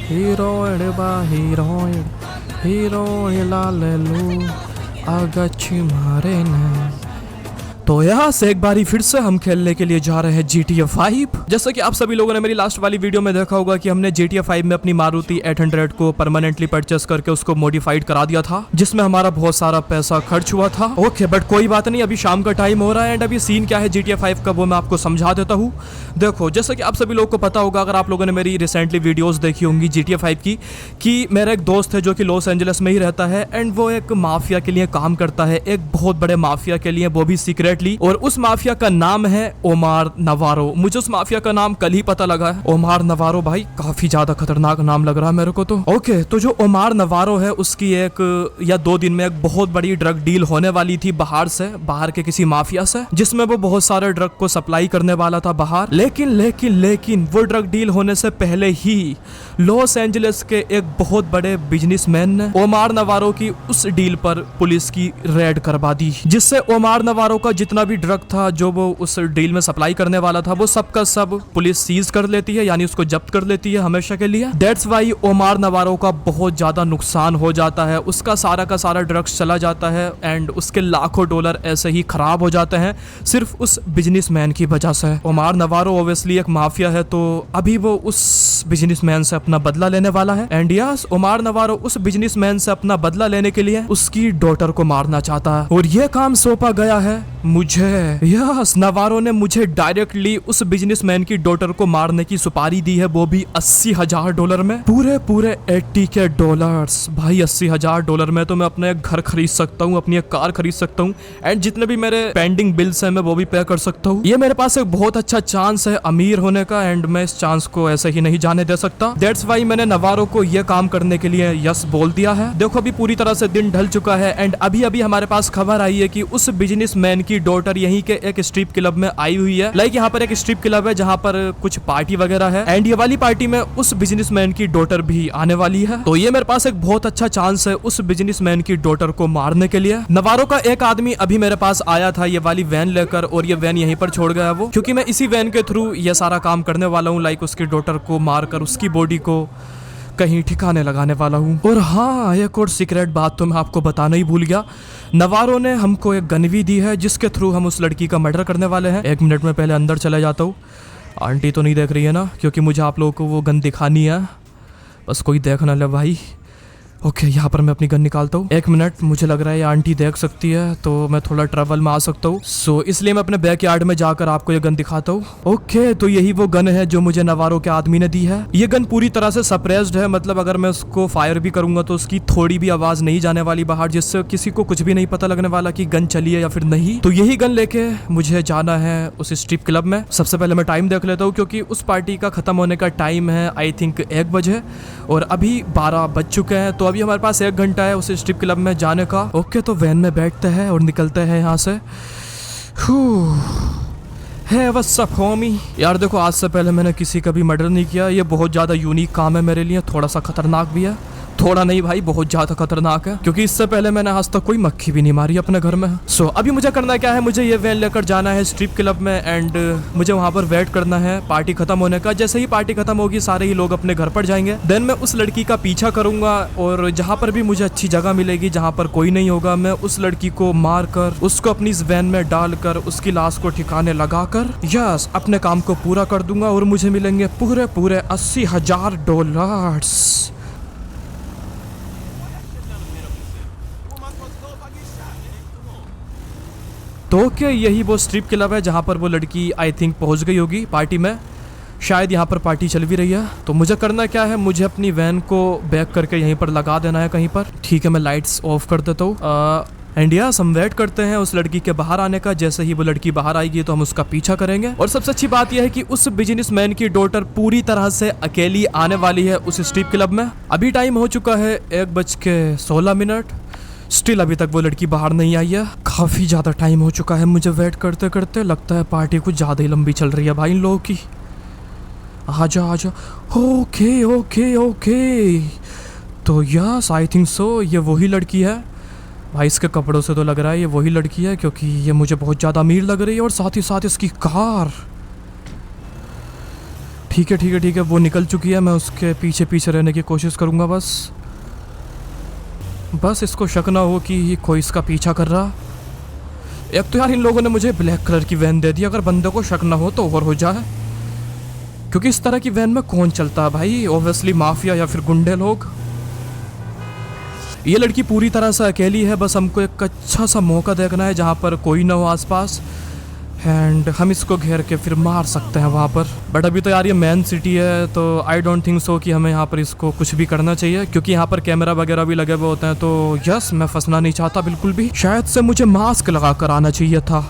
Heroin ba heroin, heroin la lelu, agachi marene। तो यहाँ से एक बारी फिर से हम खेलने के लिए जा रहे हैं GTA 5। जैसा कि आप सभी लोगों ने मेरी लास्ट वाली वीडियो में देखा होगा कि हमने GTA 5 में अपनी मारुति 800 को परमानेंटली परचेस करके उसको मॉडिफाइड करा दिया था, जिसमें हमारा बहुत सारा पैसा खर्च हुआ था। ओके, बट कोई बात नहीं, अभी शाम का टाइम हो रहा है एंड अभी सीन क्या है GTA 5 का वो मैं आपको समझा देता हूँ। देखो, जैसा कि आप सभी लोगों को पता होगा, अगर आप लोगों ने मेरी रिसेंटली वीडियोस देखी होंगी GTA 5 की, कि मेरा एक दोस्त है जो कि लॉस एंजलिस में ही रहता है एंड वो एक माफिया के लिए काम करता है, एक बहुत बड़े माफिया के लिए, वो भी सीक्रेटली। और उस माफिया का नाम है ओमार नवारो। मुझे उस माफिया का नाम कल ही पता लगा है। ओमार नवारो भाई काफी ज्यादा खतरनाक नाम लग रहा है मेरे को तो। ओके, तो जो ओमार नवारो है उसकी 1 या 2 दिन में एक बहुत बड़ी ड्रग डील होने वाली थी बाहर के किसी माफिया से, जिसमें वो बहुत सारे ड्रग को सप्लाई करने वाला था बाहर। लेकिन वो ड्रग डील होने से पहले ही लॉस एंजलिस के एक बहुत बड़े बिजनेसमैन ने ओमार नवारो की उस डील पर पुलिस की रेड करवा दी, जिससे ओमार नवारो का जितना भी ड्रग था जो वो उस डील में सप्लाई करने वाला था, वो सब का सब पुलिस सीज कर लेती है, यानी उसको जब्त कर लेती है हमेशा के लिए। दैट्स वाई ओमार नवारो का बहुत ज्यादा नुकसान हो जाता है, उसका सारा का सारा ड्रग्स चला जाता है एंड उसके लाखों डॉलर ऐसे ही खराब हो जाते हैं सिर्फ उस बिजनेसमैन की वजह से। ओमार नवारो ऑब्वियसली एक माफिया है, तो अभी वो उस बिजनेसमैन से अपना बदला लेने वाला है। एंड यस, ओमार नवारो उस बिजनेसमैन से अपना बदला लेने के लिए उसकी डॉटर को मारना चाहता है और ये काम सौंपा गया है मुझे। यस, नवारो ने मुझे डायरेक्टली उस बिजनेसमैन की डॉटर को मारने की सुपारी दी है, वो भी $80,000 में। पूरे 80K डॉलर्स भाई। $80,000 में तो मैं अपना एक घर खरीद सकता हूँ, अपनी एक कार खरीद सकता हूँ एंड जितने भी मेरे पेंडिंग बिल्स हैं मैं वो भी पे कर सकता हूँ। ये मेरे पास एक बहुत अच्छा चांस है अमीर होने का एंड मैं इस चांस को ऐसे ही नहीं जाने दे सकता। दैट्स वाई मैंने नवारो को ये काम करने के लिए यस बोल दिया है। देखो, अभी पूरी तरह से दिन ढल चुका है एंड अभी हमारे पास खबर आई है कि उस बिजनेसमैन की डॉटर यहीं के एक स्ट्रिप क्लब में आई हुई है। लाइक यहाँ पर एक स्ट्रिप क्लब है जहाँ पर कुछ पार्टी वगैरह है एंड ये वाली पार्टी में उस बिजनेसमैन की डॉटर भी आने वाली है। तो ये मेरे पास एक बहुत अच्छा चांस है उस बिजनेसमैन की डॉटर को मारने के लिए। नवारो का एक आदमी अभी मेरे पास आया था ये वाली वैन लेकर और ये वैन यहीं पर छोड़ गया वो, क्योंकि मैं इसी वैन के थ्रू ये सारा काम करने वाला हूँ। लाइक उसकी डॉटर को मारकर उसकी बॉडी को कहीं ठिकाने लगाने वाला हूँ। और हाँ, एक और सीक्रेट बात तो मैं आपको बताना ही भूल गया। नवारो ने हमको एक गन भी दी है जिसके थ्रू हम उस लड़की का मर्डर करने वाले हैं। 1 मिनट में पहले अंदर चला जाता हूँ। आंटी तो नहीं देख रही है ना, क्योंकि मुझे आप लोगों को वो गन दिखानी है, बस कोई देख ना ले भाई। ओके, यहाँ पर मैं अपनी गन निकालता हूँ। 1 मिनट, मुझे लग रहा है ये आंटी देख सकती है तो मैं थोड़ा ट्रबल में आ सकता हूँ, सो इसलिए मैं अपने बैकयार्ड में जाकर आपको ये गन दिखाता हूँ। ओके, तो यही वो गन है जो मुझे नवारो के आदमी ने दी है। ये गन पूरी तरह से सप्रेस्ड है, मतलब अगर मैं उसको फायर भी करूंगा तो उसकी थोड़ी भी आवाज नहीं जाने वाली बाहर, जिससे किसी को कुछ भी नहीं पता लगने वाला कि गन चली है या फिर नहीं। तो यही गन लेके मुझे जाना है उस स्ट्रिप क्लब में। सबसे पहले मैं टाइम देख लेता हूँ, क्योंकि उस पार्टी का खत्म होने का टाइम है आई थिंक 1 बजे और अभी 12 बज चुके हैं, तो अभी हमारे पास 1 घंटा है उस स्ट्रिप क्लब में जाने का। ओके, तो वैन में बैठते हैं और निकलते हैं यहाँ से। है व्हाट्स अप होमी। यार देखो, आज से पहले मैंने किसी का भी मर्डर नहीं किया, ये बहुत ज़्यादा यूनिक काम है मेरे लिए, थोड़ा सा खतरनाक भी है। थोड़ा नहीं भाई, बहुत ज्यादा खतरनाक है, क्योंकि इससे पहले मैंने आज तक कोई मक्खी भी नहीं मारी अपने घर में। सो अभी मुझे करना क्या है, मुझे ये वैन लेकर जाना है स्ट्रिप क्लब में एंड मुझे वहां पर वेट करना है पार्टी खत्म होने का। जैसे ही पार्टी खत्म होगी सारे ही लोग अपने घर पर जाएंगे, देन मैं उस लड़की का पीछा करूंगा और जहां पर भी मुझे अच्छी जगह मिलेगी जहां पर कोई नहीं होगा, मैं उस लड़की को मार कर उसको अपनी इस वैन में डालकर उसकी लाश को ठिकाने लगाकर यस अपने काम को पूरा कर दूंगा और मुझे मिलेंगे पूरे $80,000। तो क्या यही वो स्ट्रिप क्लब है जहाँ पर वो लड़की आई थिंक पहुँच गई होगी पार्टी में, शायद यहाँ पर पार्टी चल भी रही है। तो मुझे करना क्या है, मुझे अपनी वैन को बैक करके यहीं पर लगा देना है कहीं पर। ठीक है, मैं लाइट्स ऑफ कर देता हूँ एंड यस हम वेट करते हैं उस लड़की के बाहर आने का। जैसे ही वो लड़की बाहर आएगी तो हम उसका पीछा करेंगे। और सबसे अच्छी बात यह है कि उस बिजनेसमैन की डॉटर पूरी तरह से अकेली आने वाली है उस स्ट्रिप क्लब में। अभी टाइम हो चुका है 1:16, स्टिल अभी तक वो लड़की बाहर नहीं आई है। काफी ज्यादा टाइम हो चुका है मुझे वेट करते करते, लगता है पार्टी कुछ ज्यादा ही लंबी चल रही है भाई इन लोगों की। आजा आजा। ओके ओके ओके, तो यस आई थिंक सो ये वही लड़की है भाई। इसके कपड़ों से तो लग रहा है ये वही लड़की है, क्योंकि ये मुझे बहुत ज़्यादा अमीर लग रही है और साथ ही साथ इसकी कार। ठीक है ठीक है ठीक है, वो निकल चुकी है, मैं उसके पीछे पीछे रहने की कोशिश करूँगा। बस इसको शक ना हो कि कोई इसका पीछा कर रहा। एक तो यार इन लोगों ने मुझे ब्लैक कलर की वैन दे दी, अगर बंदे को शक ना हो तो ओवर हो जाए, क्योंकि इस तरह की वैन में कौन चलता है भाई? ऑब्वियसली माफिया या फिर गुंडे लोग। ये लड़की पूरी तरह से अकेली है, बस हमको एक अच्छा सा मौका देखना है जहाँ पर कोई ना हो आसपास, एंड हम इसको घेर के फिर मार सकते हैं वहाँ पर। बट अभी तो यार ये मेन सिटी है, तो आई डोंट थिंक सो कि हमें यहाँ पर इसको कुछ भी करना चाहिए, क्योंकि यहाँ पर कैमरा वगैरह भी लगे हुए होते हैं। तो यस, मैं फंसना नहीं चाहता बिल्कुल भी। शायद से मुझे मास्क लगा कर आना चाहिए था,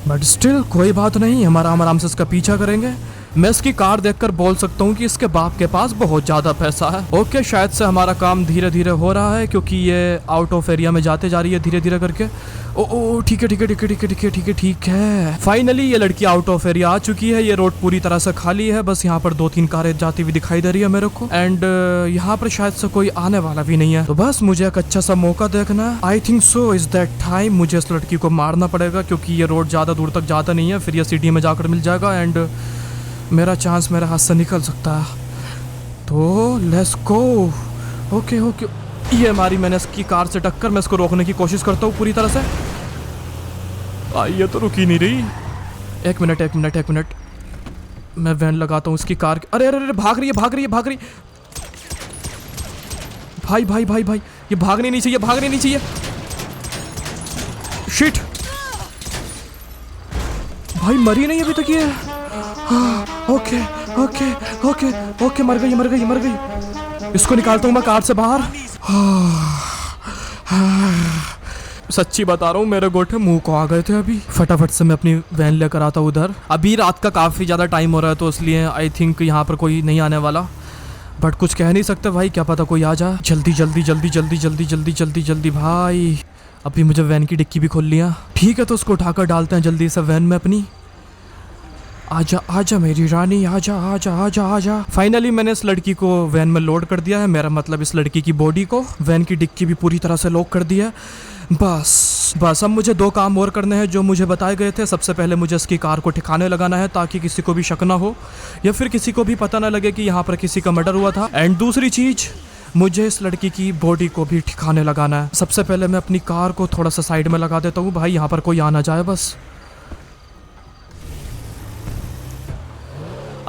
बट स्टिल कोई बात नहीं, हम आराम से इसका पीछा करेंगे। मैं इसकी कार देखकर बोल सकता हूँ कि इसके बाप के पास बहुत ज़्यादा पैसा है। ओके, शायद से हमारा काम धीरे धीरे हो रहा है, क्योंकि ये आउट ऑफ एरिया में जाते जा रही है धीरे धीरे करके। ओ ठीक है ठीक है ठीक है ठीक है ठीक है ठीक है ठीक है, फाइनली ये लड़की आउट ऑफ एरिया आ चुकी है। ये रोड पूरी तरह से खाली है, बस यहाँ पर 2-3 कारें जाती हुई दिखाई दे रही है मेरे को, एंड यहाँ पर शायद से कोई आने वाला भी नहीं है। तो बस मुझे एक अच्छा सा मौका देखना है। I think so is that time, मुझे इस लड़की को मारना पड़ेगा, क्योंकि ये रोड ज़्यादा दूर तक जाता नहीं है, फिर ये सिटी में जाकर मिल जाएगा एंड मेरा चांस मेरे हाथ से निकल सकता है। तो लेट्स गो। ओके ओके, ये मारी मैंने इसकी कार से टक्कर। मैं इसको रोकने की कोशिश करता हूँ पूरी तरह से। ये तो रुकी नहीं रही। एक मिनट, मैं वैन लगाता हूँ इसकी कार। अरे अरे अरे, भाग रही है। भाई, ये भागने नहीं चाहिए। शिट भाई, मरी नहीं अभी तक ये। ओके, मर गई। इसको निकालता हूँ मैं कार से बाहर। सच्ची बता रहा हूँ, मेरे गोटे मुंह को आ गए थे अभी। फटाफट से मैं अपनी वैन लेकर आता हूँ उधर। अभी रात का काफ़ी ज़्यादा टाइम हो रहा है, तो इसलिए आई थिंक यहाँ पर कोई नहीं आने वाला, बट कुछ कह नहीं सकते भाई, क्या पता कोई आ जाए। जल्दी भाई। अभी मुझे वैन की डिक्की भी खोल लिया। ठीक है, तो उसको उठाकर डालते हैं जल्दी से वैन में अपनी। आजा मेरी रानी, आजा। फाइनली मैंने इस लड़की को वैन में लोड कर दिया है, मेरा मतलब इस लड़की की बॉडी को। वैन की डिक्की भी पूरी तरह से लॉक कर दिया है। बस अब मुझे 2 काम और करने हैं जो मुझे बताए गए थे। सबसे पहले मुझे इसकी कार को ठिकाने लगाना है, ताकि किसी को भी शक ना हो या फिर किसी को भी पता ना लगे कि यहाँ पर किसी का मर्डर हुआ था। एंड दूसरी चीज, मुझे इस लड़की की बॉडी को भी ठिकाने लगाना है। सबसे पहले मैं अपनी कार को थोड़ा सा साइड में लगा देता हूँ भाई, यहाँ पर कोई आना जाए बस।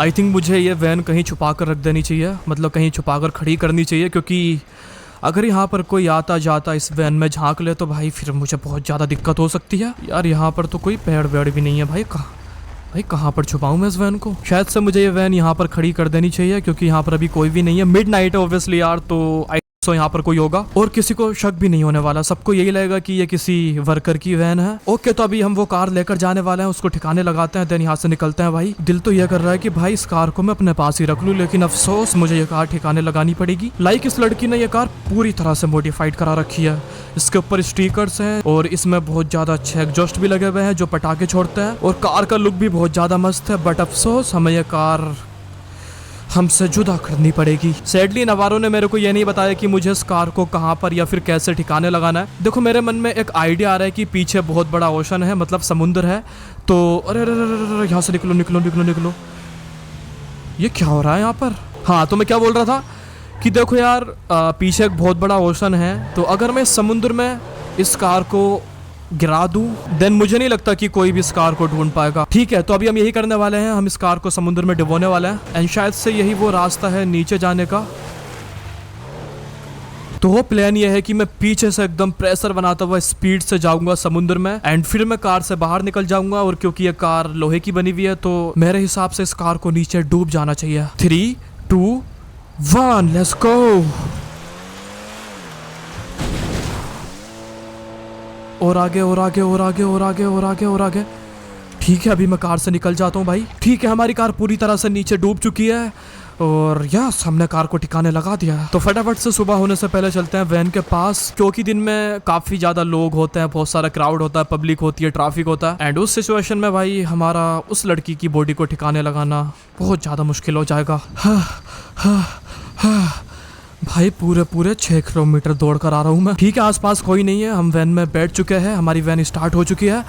आई थिंक मुझे ये वैन कहीं छुपा कर रख देनी चाहिए, मतलब कहीं छुपा कर खड़ी करनी चाहिए, क्योंकि अगर यहाँ पर कोई आता जाता इस वैन में झांक ले तो भाई फिर मुझे बहुत ज़्यादा दिक्कत हो सकती है। यार यहाँ पर तो कोई पेड़ वेड़ भी नहीं है भाई, कहाँ पर छुपाऊँ मैं इस वैन को? शायद से मुझे ये वैन यहाँ पर खड़ी कर देनी चाहिए, क्योंकि यहाँ पर अभी कोई भी नहीं है। मिड नाइट है ऑब्वियसली यार, तो सो यहाँ पर कोई होगा और किसी को शक भी नहीं होने वाला। सबको यही लगेगा कि ये किसी वर्कर की वैन है। ओके, तो अभी हम वो कार लेकर जाने वाले हैं, उसको ठिकाने लगाते हैं, देन यहाँ से निकलते हैं। भाई दिल तो ये कर रहा है कि भाई इस कार को मैं अपने पास ही रख लूँ, लेकिन अफसोस मुझे ये कार ठिकाने लगानी पड़ेगी। लाइक इस लड़की ने ये कार पूरी तरह से मॉडिफाइड करा रखी है। इसके ऊपर स्टिकर्स हैं और इसमें बहुत ज्यादा अच्छे एग्जॉस्ट भी लगे हुए हैं जो पटाखे छोड़ते हैं, और कार का लुक भी बहुत ज्यादा मस्त है। बट अफसोस हमें यह कार हमसे जुदा करनी पड़ेगी। सैडली नवारो ने मेरे को ये नहीं बताया कि मुझे इस कार को कहाँ पर या फिर कैसे ठिकाने लगाना है। देखो मेरे मन में एक आइडिया आ रहा है कि पीछे बहुत बड़ा ओशन है, मतलब समुद्र है, तो अरे यहाँ से निकलो। ये क्या हो रहा है यहाँ पर? हाँ, तो मैं क्या बोल रहा था कि देखो यार, पीछे एक बहुत बड़ा ओशन है, तो अगर मैं समुद्र में इस कार को गिरा दूं, देन मुझे नहीं लगता कि कोई भी इस कार को ढूंढ पाएगा। ठीक है, तो अभी हम यही करने वाले हैं, हम इस कार को समुद्र में डुबोने वाले हैं, एंड शायद से यही वो रास्ता है नीचे जाने का। तो वो प्लान ये है कि मैं पीछे से एकदम प्रेशर बनाता हुआ स्पीड से जाऊंगा समुद्र में, एंड फिर मैं कार से बाहर निकल जाऊंगा। और क्योंकि ये कार लोहे की बनी हुई है, तो मेरे हिसाब से इस कार को नीचे डूब जाना चाहिए। 3, 2, 1, लेट्स गो। और आगे। ठीक है, अभी मैं कार से निकल जाता हूँ भाई। ठीक है, हमारी कार पूरी तरह से नीचे डूब चुकी है और यस, हमने कार को ठिकाने लगा दिया। तो फटाफट से सुबह होने से पहले चलते हैं वैन के पास, क्योंकि दिन में काफी ज्यादा लोग होते हैं, बहुत सारा क्राउड होता है, पब्लिक होती है, ट्रैफिक होता है, एंड उस सिचुएशन में भाई हमारा उस लड़की की बॉडी को ठिकाने लगाना बहुत ज्यादा मुश्किल हो जाएगा। भाई पूरे 6 किलोमीटर दौड़ कर आ रहा हूँ मैं। ठीक है, आसपास कोई नहीं है, हम वैन में बैठ चुके हैं, हमारी वैन स्टार्ट हो चुकी है।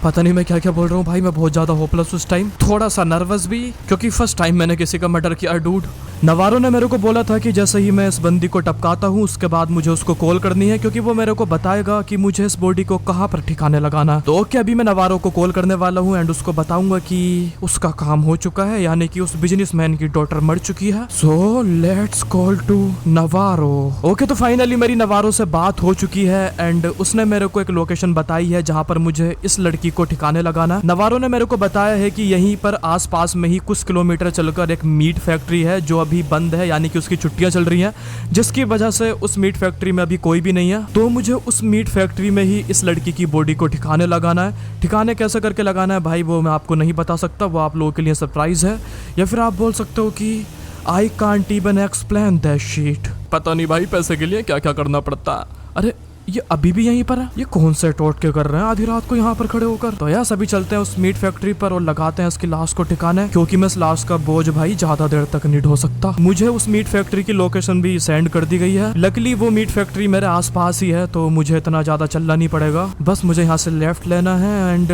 पता नहीं मैं क्या क्या बोल रहा हूँ भाई, मैं बहुत ज्यादा होपलेस उस टाइम, थोड़ा सा नर्वस भी, क्योंकि फर्स्ट टाइम मैंने किसी का मर्डर किया डूड। नवारो ने मेरे को बोला था कि जैसे ही मैं इस बंदी को टपकाता हूँ उसके बाद मुझे उसको कॉल करनी है, क्योंकि वो मेरे को बताएगा कि मुझे इस बॉडी को कहाँ पर ठिकाने लगाना। तो ओके, अभी मैं नवारो को कॉल करने वाला हूँ एंड उसको बताऊंगा कि उसका काम हो चुका है, यानी कि उस बिजनेसमैन की डॉटर मर चुकी है। So let's call to Navarro. Okay, तो फाइनली मेरी नवारो से बात हो चुकी है एंड उसने मेरे को एक लोकेशन बताई है जहाँ पर मुझे इस लड़की को ठिकाने लगाना। नवारो ने मेरे को बताया है कि यहीं पर आसपास में ही कुछ किलोमीटर चलकर एक मीट फैक्ट्री है जो अभी बंद है, यानी कि उसकी छुट्टियां चल रही हैं, जिसकी वजह से उस मीट फैक्ट्री में अभी कोई भी नहीं है। तो मुझे उस मीट फैक्ट्री में ही इस लड़की की बॉडी को ठिकाने लगाना है। ठिकाने कैसे करके लगाना है भाई वो मैं आपको नहीं बता सकता, वो आप लोगों के लिए सरप्राइज है, या फिर आप बोल सकते हो कि I can't even explain that shit. पता नहीं भाई पैसे के लिए क्या क्या करना पड़ता है। अरे ये अभी भी यहीं पर है, ये कौन से टोटके कर रहे हैं आधी रात को यहाँ पर खड़े होकर। तो यार सभी चलते हैं उस मीट फैक्ट्री पर और लगाते हैं इसकी लाश को ठिकाने, क्योंकि मैं इस लाश का बोझ भाई ज्यादा देर तक नहीं ढो सकता। मुझे उस मीट फैक्ट्री की लोकेशन भी सेंड कर दी गई है। लकीली वो मीट फैक्ट्री मेरे आसपास ही है, तो मुझे इतना ज्यादा चलना नहीं पड़ेगा, बस मुझे यहाँ से लेफ्ट लेना है एंड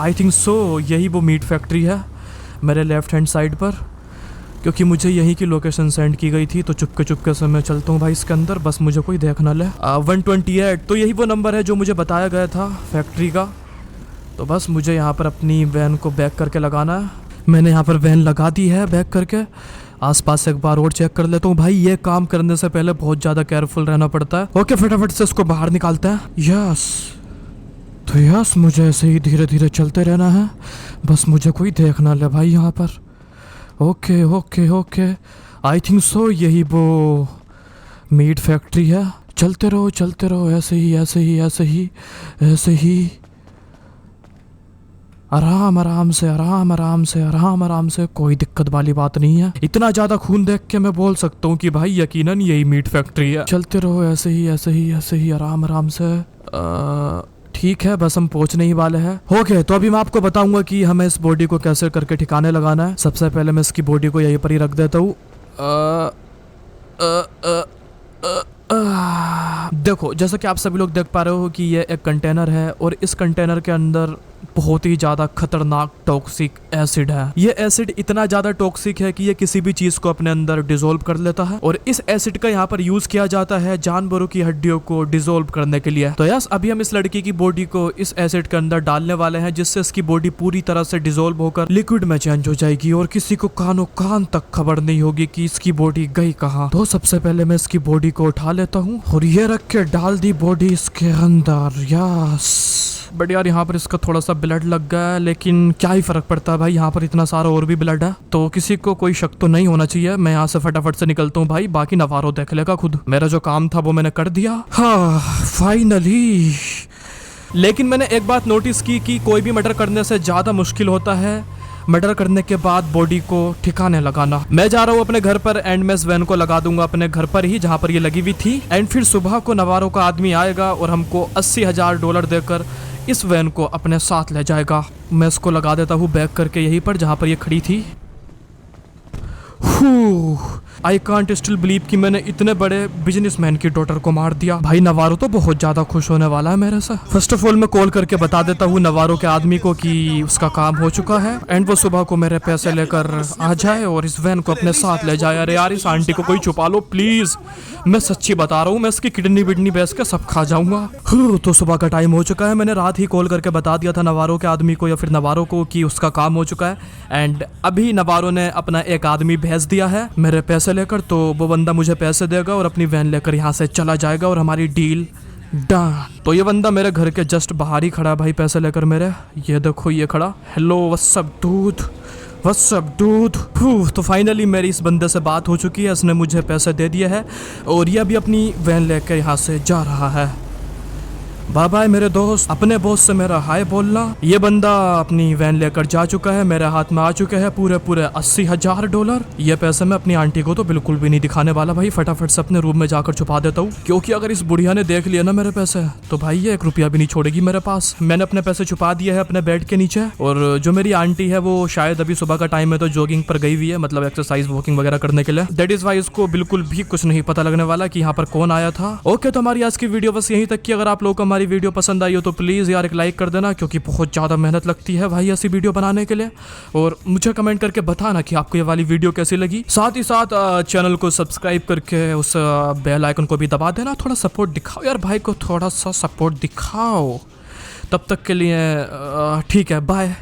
आई थिंक सो यही वो मीट फैक्ट्री है मेरे लेफ्ट हैंड साइड पर, क्योंकि मुझे यहीं की लोकेशन सेंड की गई थी। तो चुपके चुपके से मैं चलता हूँ भाई इसके अंदर, बस मुझे कोई देख ना ले। 128, तो यही वो नंबर है जो मुझे बताया गया था फैक्ट्री का। तो बस मुझे यहाँ पर अपनी वैन को बैक करके लगाना है। मैंने यहाँ पर वैन लगा दी है बैक करके। आसपास से एक बार और चेक कर लेता हूँ भाई, ये काम करने से पहले बहुत ज़्यादा केयरफुल रहना पड़ता है। ओके, फटाफट से इसको बाहर निकालते हैं। यस, तो यस मुझे ऐसे ही धीरे धीरे चलते रहना है, बस मुझे कोई देख ना ले भाई यहाँ पर। Okay okay okay, I think so यही वो मीट फैक्ट्री है। चलते रहो ऐसे ही ऐसे ही ऐसे ही ऐसे ही, आराम आराम से आराम आराम से आराम आराम से, कोई दिक्कत वाली बात नहीं है। इतना ज्यादा खून देख के मैं बोल सकता हूँ कि भाई यकीनन यही मीट फैक्ट्री है। चलते रहो ऐसे ही ऐसे ही ऐसे ही आराम आराम से। ठीक है, बस हम पहुंचने ही वाले हैं। ओके, तो अभी मैं आपको बताऊंगा कि हमें इस बॉडी को कैसे करके ठिकाने लगाना है। सबसे पहले मैं इसकी बॉडी को यहीं पर ही रख देता हूँ। देखो, जैसा कि आप सभी लोग देख पा रहे हो कि ये एक कंटेनर है और इस कंटेनर के अंदर बहुत ही ज्यादा खतरनाक टॉक्सिक एसिड है। ये एसिड इतना ज्यादा टॉक्सिक है कि ये किसी भी चीज को अपने अंदर डिसोल्व कर लेता है और इस एसिड का यहाँ पर यूज किया जाता है जानवरों की हड्डियों को डिसोल्व करने के लिए। तो यस, अभी हम इस लड़की की बॉडी को इस एसिड के अंदर डालने वाले हैं, जिससे इसकी बॉडी पूरी तरह से डिसोल्व होकर लिक्विड में चेंज हो जाएगी और किसी को कानों कान तक खबर नहीं होगी कि इसकी बॉडी गई कहाँ। तो सबसे पहले मैं इसकी बॉडी को उठा लेता हूँ और ये रख के डाल दी बॉडी इसके अंदर। यस, बट यार यहाँ पर इसका थोड़ा सा ब्लड लग गया है, लेकिन क्या ही फर्क पड़ता है भाई, यहाँ पर इतना सारा और भी ब्लड है, तो किसी को कोई शक तो नहीं होना चाहिए। मैं यहाँ से फटाफट से निकलता हूँ भाई, बाकी नवारो देख लेगा खुद। मेरा जो काम था वो मैंने कर दिया। हाँ फाइनली। लेकिन मैंने एक बात नोटिस की कि कोई भी मर्डर करने से ज्यादा मुश्किल होता है मर्डर करने के बाद बॉडी को ठिकाने लगाना। मैं जा रहा हूँ अपने घर पर एंड मैं इस वैन को लगा दूंगा अपने घर पर ही जहाँ पर ये लगी हुई थी एंड फिर सुबह को नवारो का आदमी आएगा और हमको $80,000 देकर इस वैन को अपने साथ ले जाएगा। मैं इसको लगा देता हूँ बैक करके यहीं पर जहाँ पर ये खड़ी थी। आई कांट स्टिल बिलीव कि मैंने इतने बड़े बिजनेसमैन की डॉटर को मार दिया। भाई नवारो तो बहुत ज्यादा खुश होने वाला है मेरे से। फर्स्ट ऑफ ऑल मैं कॉल करके बता देता हूँ नवारो के आदमी को कि उसका काम हो चुका है एंड वो सुबह को मेरे पैसे लेकर आ जाए और इस वैन को अपने साथ ले जाए। अरे यार इस आंटी को कोई छुपा लो प्लीज, मैं सच्ची बता रहा हूँ, मैं इसकी किडनी विडनी बेच के सब खा जाऊंगा। तो सुबह का टाइम हो चुका है, मैंने रात ही कॉल करके बता दिया था नवारो के आदमी को या फिर नवारो को कि उसका काम हो चुका है एंड अभी नवारो ने अपना एक आदमी भेज दिया है मेरे पैसे लेकर। तो वो बंदा मुझे पैसे देगा और अपनी वैन लेकर यहाँ से चला जाएगा और हमारी डील डन। तो ये बंदा मेरे घर के जस्ट बाहर ही खड़ा है भाई पैसे लेकर मेरे। ये देखो ये खड़ा, hello what's up dude, what's up dude. तो फाइनली मेरी इस बंदे से बात हो चुकी है, इसने मुझे पैसे दे दिए हैं और ये अभी अपनी वैन लेकर यहाँ से जा रहा है। बाय बाय मेरे दोस्त, अपने बॉस से मेरा हाय बोलना। ये बंदा अपनी वैन लेकर जा चुका है, मेरे हाथ में आ चुके हैं पूरे $80,000। ये पैसे मैं अपनी आंटी को तो बिल्कुल भी नहीं दिखाने वाला भाई, फटाफट से अपने रूम में जाकर छुपा देता हूँ, क्योंकि अगर इस बुढ़िया ने देख लिया ना मेरे पैसे तो भाई ये $1 भी नहीं छोड़ेगी मेरे पास। मैंने अपने पैसे छुपा दिए है अपने बेड के नीचे और जो मेरी आंटी है वो शायद अभी सुबह का टाइम है तो जॉगिंग पर गई हुई है, मतलब एक्सरसाइज वॉकिंग वगैरह करने के लिए। दैट इज वाई इसको बिल्कुल भी कुछ नहीं पता लगने वाला कि यहाँ पर कौन आया था। ओके, तो हमारी आज की वीडियो बस यहीं तक की। अगर आप लोगों को हमारी वीडियो पसंद आई हो तो प्लीज़ यार एक लाइक कर देना, क्योंकि बहुत ज़्यादा मेहनत लगती है भाई ऐसी वीडियो बनाने के लिए। और मुझे कमेंट करके बताना कि आपको ये वाली वीडियो कैसी लगी। साथ ही साथ चैनल को सब्सक्राइब करके उस बेल आइकन को भी दबा देना। थोड़ा सपोर्ट दिखाओ यार भाई को, थोड़ा सा सपोर्ट दिखाओ। तब तक के लिए ठीक है, बाय।